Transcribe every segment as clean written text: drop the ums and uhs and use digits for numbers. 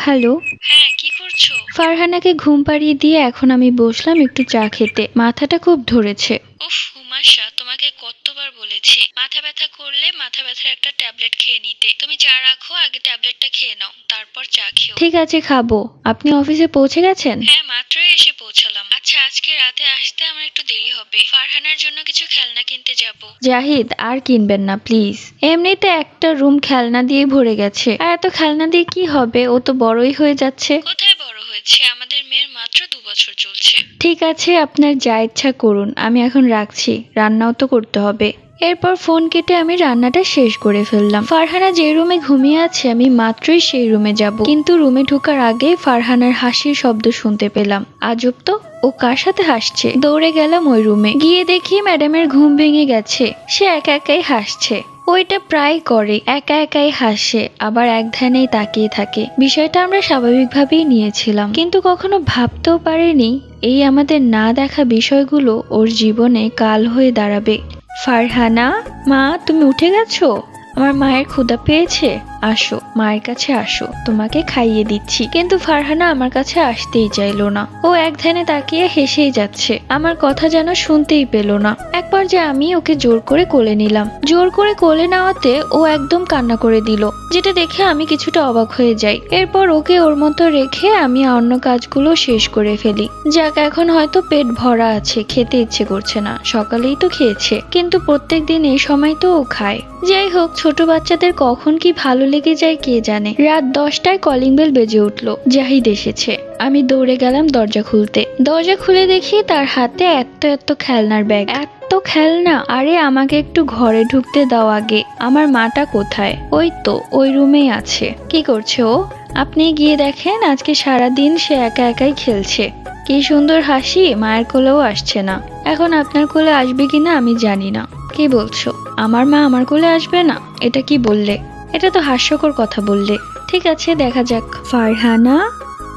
Hello. হ্যাঁ, কি করছো? ফারহানাকে ঘুম পাড়িয়ে দিয়ে এখন আমি বসলাম একটু চা খেতে। মাথাটা খুব ধরেছে। উফ হুমাশা, তোমাকে কতবার বলেছি মাথা ব্যথা করলে মাথা ব্যথার একটা ট্যাবলেট খেয়ে নিতে। তুমি চা রাখো, আগে ট্যাবলেটটা খেয়ে নাও, তারপর চা খেও। ঠিক আছে, খাবো। আপনি অফিসে পৌঁছে গেছেন? হ্যাঁ, মাত্রই এসে পৌঁছালাম। আচ্ছা, আজকে রাতে আসতে আমার একটু দেরি হবে। ফারহানার জন্য কিছু খেলনা কিনতে যাব। জাহিদ, আর কিনবেন না প্লিজ। এমনিতে একটা রুম খেলনা দিয়ে ভরে গেছে, আর এত খেলনা দিয়ে কি হবে? ও তো বড়ই হয়ে যাচ্ছে। কোথায় বড় হয়েছে? আমাদের মেয়ের মাত্র 2 বছর চলছে। ঠিক আছে, আপনার যা ইচ্ছা করুন, আমি এখন রাখছি, রান্নাও তো করতে হবে। এরপর ফোন কেটে আমি রান্নাটা শেষ করে ফেললাম। ফারহানা যে রুমে ঘুমিয়ে আছে আমি মাত্রই সেই রুমে যাব, কিন্তু রুমে ঢোকার আগে ফারহানার হাসির শব্দ শুনতে পেলাম। আজব তো, ও কার সাথে হাসছে? দৌড়ে গেলাম ওই রুমে, গিয়ে দেখি ম্যাডামের ঘুম ভেঙে গেছে। সে একা একাই হাসছে। ওইটা প্রায় করে, একা একাই হাসে, আবার এক ধ্যানেই তাকিয়ে থাকে। বিষয়টা আমরা স্বাভাবিকভাবেই নিয়েছিলাম, কিন্তু কখনো ভাবতেও পারিনি এই আমাদের না দেখা বিষয়গুলো ওর জীবনে কাল হয়ে দাঁড়াবে। ফারহানা, মা তুমি উঠে গেছো? আমার মায়ের ক্ষুধা পেয়েছে, আসো মায়ের কাছে আসো, তোমাকে খাইয়ে দিচ্ছি। কিন্তু ফারহানা আমার কাছে আসতেই চাইলো না। ও এক ধ্যানে তাকিয়ে হেসেই যাচ্ছে, আমার কথা যেন শুনতেই পেল না। এক পর্যায়ে আমি ওকে জোর করে কোলে নিলাম। জোর করে কোলে নেওয়াতে ও একদম কান্না করে দিল, যেটা দেখে আমি কিছুটা অবাক হয়ে যাই। এরপর ওকে ওর মতো রেখে আমি অন্য কাজগুলো শেষ করে ফেলি। যাক, এখন হয়তো পেট ভরা আছে, খেতে ইচ্ছে করছে না। সকালেই তো খেয়েছে, কিন্তু প্রত্যেকদিন এই সময় তো ও খায়। যাই হোক, ছোট বাচ্চাদের কখন কি ভালো লেগে যায় কে জানে। রাত 10টায় কলিং বেল বেজে উঠলো। জাহিদ এসেছে। আমি দৌড়ে গেলাম দরজা খুলতে। দরজা খুলে দেখি তার হাতে এত এত খেলনার ব্যাগ। এত খেলনা! আরে আমাকে একটু ঘরে ঢুকতে দাও আগে। আমার মাটা কোথায়? ওই তো ওই রুমেই আছে। কি করছে ও? আপনি গিয়ে দেখেন, আজকে সারাদিন সে একা একাই খেলছে। কি সুন্দর হাসি, মায়ের কোলেও আসছে না। এখন আপনার কোলে আসবে কিনা আমি জানি না। কি বলছো? আমার মা আমার কোলে আসবে না? এটা কি বললে? এটা তো হাস্যকর কথা বললে। ঠিক আছে, দেখা যাক। ফারহানা,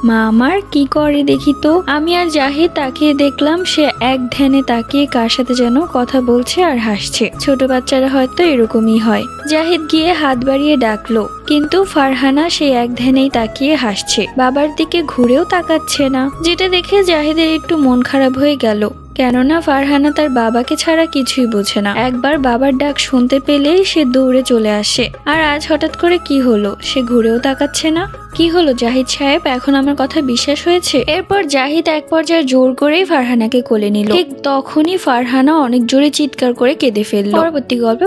মা আমার কি করে দেখি তো। আমি আর জাহিদ তাকিয়ে দেখলাম সে এক ধ্যানে তাকিয়ে কার সাথে যেন কথা বলছে আর হাসছে। ছোট বাচ্চারা হয়তো এরকমই হয়। জাহিদ গিয়ে হাত বাড়িয়ে ডাকলো, কিন্তু ফারহানা সেই এক ধ্যানেই তাকিয়ে হাসছে, বাবার দিকে ঘুরেও তাকাচ্ছে না। যেটা দেখে জাহিদের একটু মন খারাপ হয়ে গেল, কেননা ফারহানা তার বাবাকে ছাড়া কিছুই বোঝে না। একবার বাবার ডাক শুনতে পেলেই সে দৌড়ে চলে আসে। আর আজ হঠাৎ করে কি হলো? সে ঘুরেও তাকাচ্ছে না। কি হলো জাহিদ সাহেব, এখন আমার কথা বিশ্বাস হয়েছে? এরপর জাহিদ এক পর্যায়ে জোর করেই ফারহানাকে কোলে নিল। ঠিক তখনই ফারহানা অনেক জোরে চিৎকার করে কেঁদে ফেলল। পরবর্তী গল্প